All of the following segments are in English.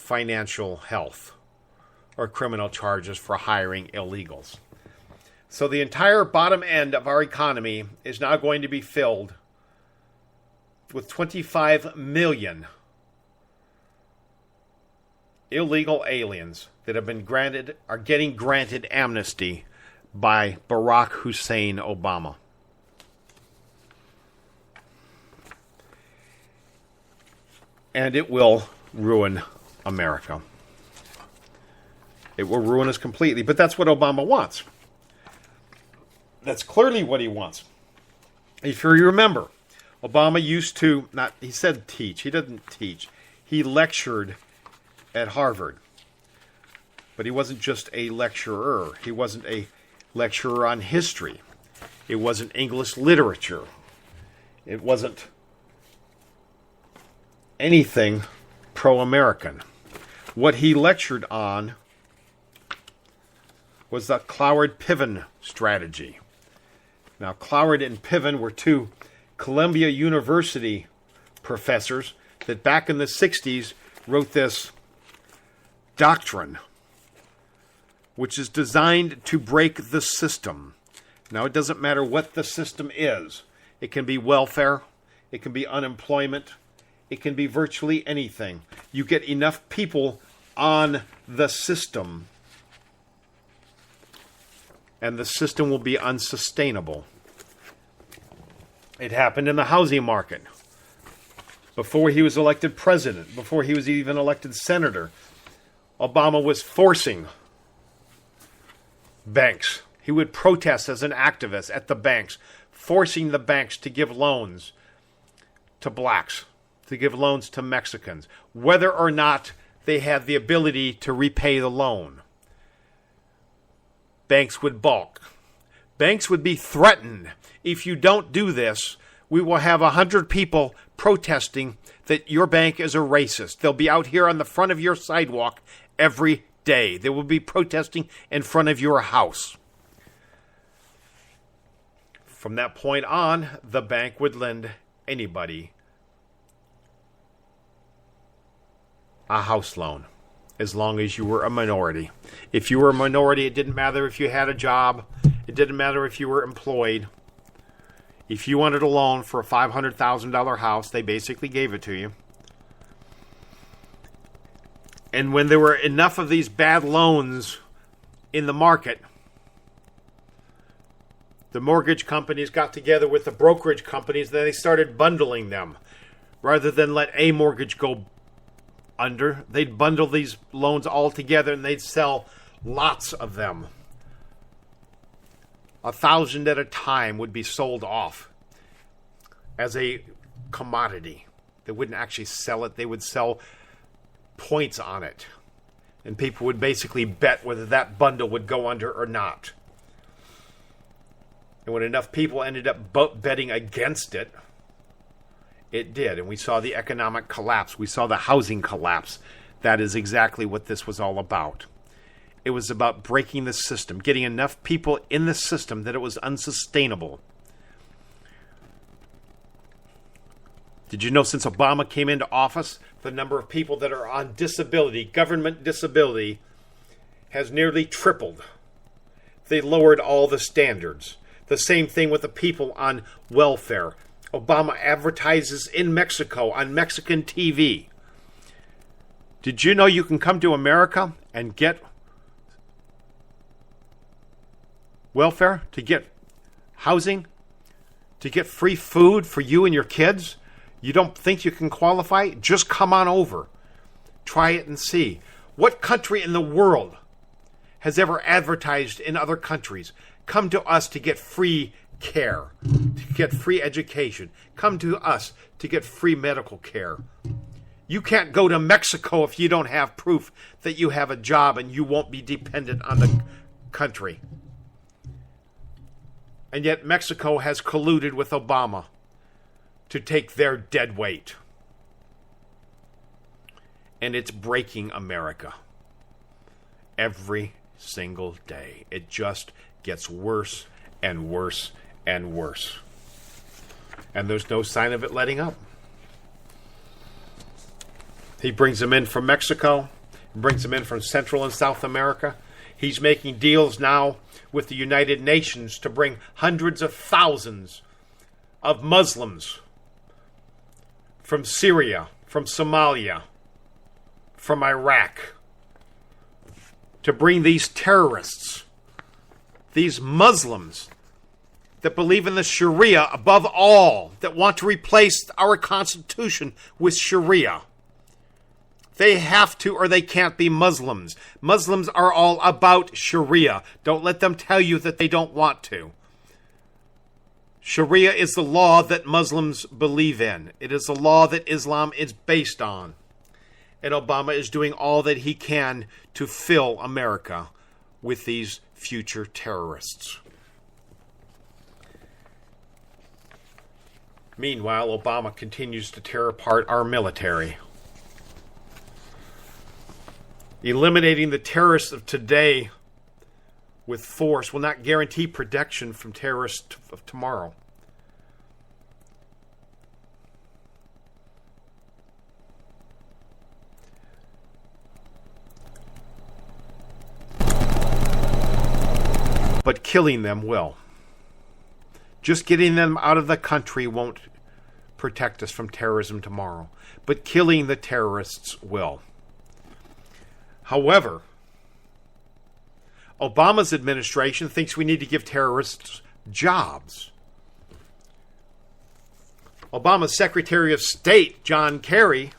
financial health or criminal charges for hiring illegals. So the entire bottom end of our economy is now going to be filled with 25 million illegal aliens that are getting granted amnesty by Barack Hussein Obama. And it will ruin America. It will ruin us completely. But that's what Obama wants. That's clearly what he wants. If you remember, Obama used to, he said teach. He doesn't teach. He lectured at Harvard. But he wasn't just a lecturer. He wasn't a lecturer on history. It wasn't English literature. It wasn't anything pro-American. What he lectured on was the Cloward-Piven strategy. Now, Cloward and Piven were two Columbia University professors that back in the 60s wrote this doctrine, which is designed to break the system. Now, it doesn't matter what the system is. It can be welfare. It can be unemployment. It can be virtually anything. You get enough people on the system, and the system will be unsustainable. It happened in the housing market. Before he was elected president, before he was even elected senator, Obama was forcing banks. He would protest as an activist at the banks, forcing the banks to give loans to blacks, to give loans to Mexicans, whether or not they had the ability to repay the loan. Banks would balk. Banks would be threatened. If you don't do this, we will have 100 people protesting that your bank is a racist. They'll be out here on the front of your sidewalk every day. They will be protesting in front of your house. From that point on, the bank would lend anybody a house loan, as long as you were a minority. If you were a minority, it didn't matter if you had a job. It didn't matter if you were employed. If you wanted a loan for a $500,000 house, they basically gave it to you. And when there were enough of these bad loans in the market, the mortgage companies got together with the brokerage companies, then they started bundling them. Rather than let a mortgage go under, they'd bundle these loans all together and they'd sell lots of them. 1,000 at a time would be sold off as a commodity. They wouldn't actually sell it. They would sell points on it. And people would basically bet whether that bundle would go under or not. And when enough people ended up betting against it, it did. And we saw the economic collapse. We saw the housing collapse. That is exactly what this was all about. It was about breaking the system, getting enough people in the system that it was unsustainable. Did you know since Obama came into office, the number of people that are on disability, government disability, has nearly tripled? They lowered all the standards. The same thing with the people on welfare. Obama advertises in Mexico on Mexican TV. Did you know you can come to America and get welfare, to get housing, to get free food for you and your kids? You don't think you can qualify? Just come on over. Try it and see. What country in the world has ever advertised in other countries? Come to us to get free care, to get free education. Come to us to get free medical care. You can't go to Mexico if you don't have proof that you have a job and you won't be dependent on the country. And yet Mexico has colluded with Obama to take their dead weight. And it's breaking America. Every single day. It just gets worse and worse and worse. And there's no sign of it letting up. He brings them in from Mexico. brings them in from Central and South America. He's making deals now with the United Nations to bring hundreds of thousands of Muslims from Syria, from Somalia, from Iraq, to bring these terrorists, these Muslims that believe in the Sharia above all, that want to replace our Constitution with Sharia. They have to or they can't be Muslims. Muslims are all about Sharia. Don't let them tell you that they don't want to. Sharia is the law that Muslims believe in. It is the law that Islam is based on. And Obama is doing all that he can to fill America with these future terrorists. Meanwhile, Obama continues to tear apart our military. Eliminating the terrorists of today with force will not guarantee protection from terrorists of tomorrow. But killing them will. Just getting them out of the country won't protect us from terrorism tomorrow. But killing the terrorists will. However, Obama's administration thinks we need to give terrorists jobs. Obama's Secretary of State, John Kerry,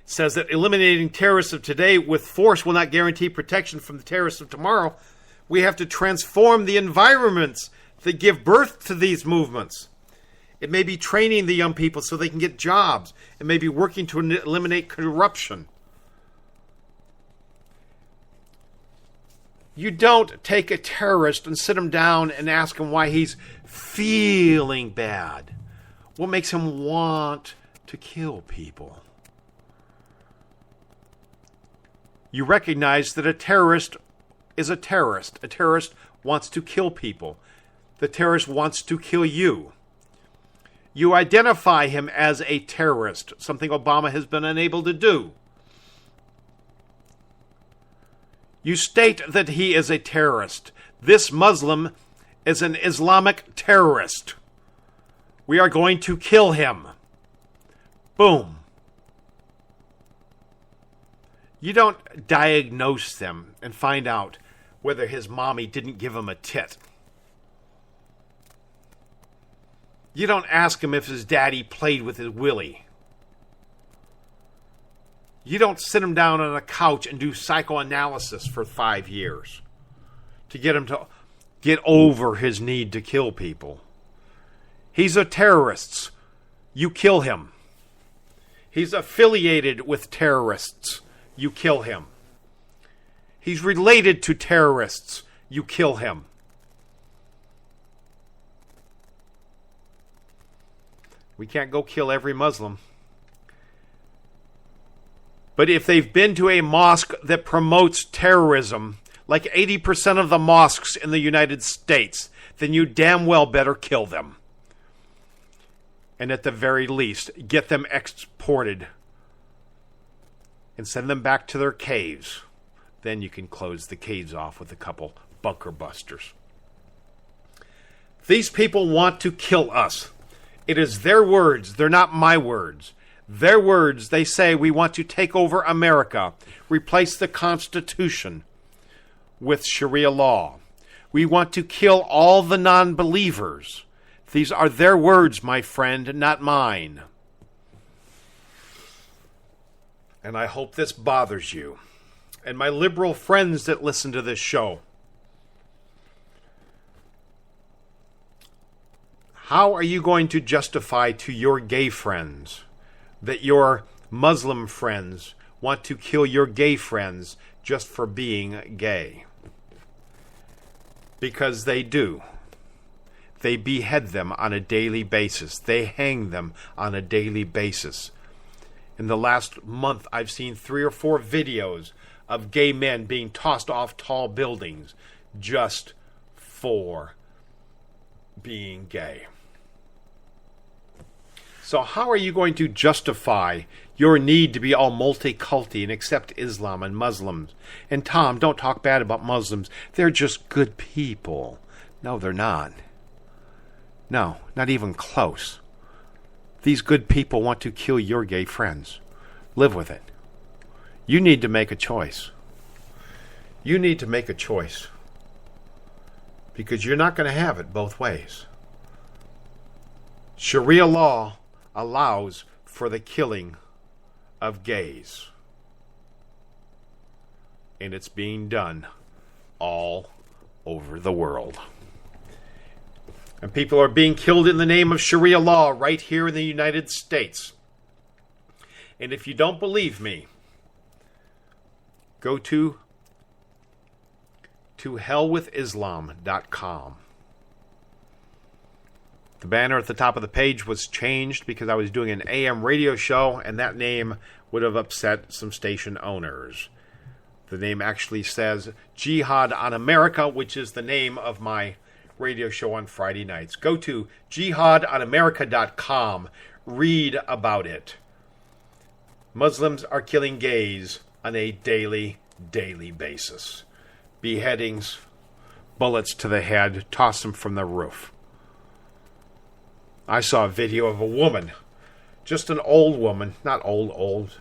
says that eliminating terrorists of today with force will not guarantee protection from the terrorists of tomorrow. We have to transform the environments that give birth to these movements. It may be training the young people so they can get jobs. It may be working to eliminate corruption. You don't take a terrorist and sit him down and ask him why he's feeling bad. What makes him want to kill people? You recognize that a terrorist is a terrorist. A terrorist wants to kill people. The terrorist wants to kill you. You identify him as a terrorist, something Obama has been unable to do. You state that he is a terrorist. This Muslim is an Islamic terrorist. We are going to kill him. Boom. You don't diagnose them and find out whether his mommy didn't give him a tit. You don't ask him if his daddy played with his willy. You don't sit him down on a couch and do psychoanalysis for 5 years to get him to get over his need to kill people. He's a terrorist. You kill him. He's affiliated with terrorists. You kill him. He's related to terrorists. You kill him. We can't go kill every Muslim. But if they've been to a mosque that promotes terrorism, like 80% of the mosques in the United States, then you damn well better kill them. And at the very least, get them exported and send them back to their caves. Then you can close the caves off with a couple bunker busters. These people want to kill us. It is their words. They're not my words. Their words, they say, we want to take over America, replace the Constitution with Sharia law. We want to kill all the non-believers. These are their words, my friend, not mine. And I hope this bothers you. And my liberal friends that listen to this show. How are you going to justify to your gay friends that your Muslim friends want to kill your gay friends just for being gay? Because they do. They behead them on a daily basis. They hang them on a daily basis. In the last month, I've seen 3 or 4 videos of gay men being tossed off tall buildings just for being gay. So how are you going to justify your need to be all multi-culty and accept Islam and Muslims? And Tom, don't talk bad about Muslims. They're just good people. No, they're not. No, not even close. These good people want to kill your gay friends. Live with it. You need to make a choice. You need to make a choice. Because you're not going to have it both ways. Sharia law allows for the killing of gays. And it's being done all over the world. And people are being killed in the name of Sharia law right here in the United States. And if you don't believe me, go to hellwithislam.com. The banner at the top of the page was changed because I was doing an AM radio show, and that name would have upset some station owners. The name actually says Jihad on America, which is the name of my radio show on Friday nights. Go to jihadonamerica.com. Read about it. Muslims are killing gays on a daily basis. Beheadings, bullets to the head, toss them from the roof. I saw a video of a woman, just an old woman, not old,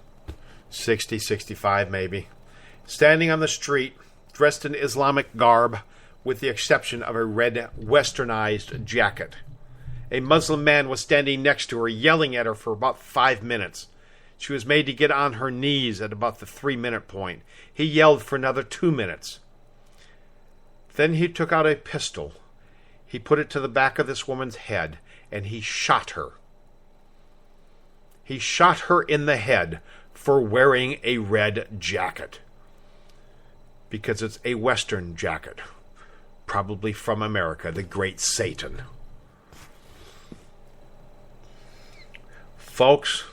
60, 65 maybe, standing on the street, dressed in Islamic garb, with the exception of a red westernized jacket. A Muslim man was standing next to her, yelling at her for about 5 minutes. She was made to get on her knees at about the 3-minute point. He yelled for another 2 minutes. Then he took out a pistol. He put it to the back of this woman's head, and he shot her. He shot her in the head for wearing a red jacket. Because it's a Western jacket. Probably from America, the great Satan. Folks,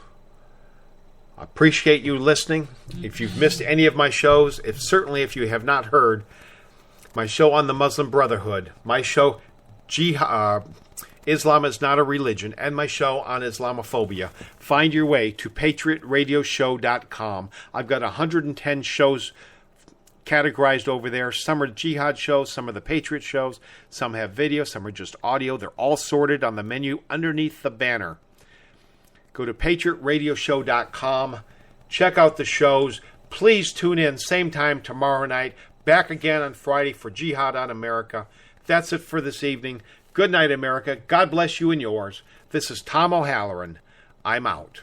I appreciate you listening. If you've missed any of my shows, certainly if you have not heard my show on the Muslim Brotherhood, my show Islam is Not a Religion, and my show on Islamophobia, find your way to patriotradioshow.com. I've got 110 shows categorized over there. Some are jihad shows, some are the Patriot shows, some have video, some are just audio. They're all sorted on the menu underneath the banner. Go to patriotradioshow.com. Check out the shows. Please tune in same time tomorrow night. Back again on Friday for Jihad on America. That's it for this evening. Good night, America. God bless you and yours. This is Tom O'Halloran. I'm out.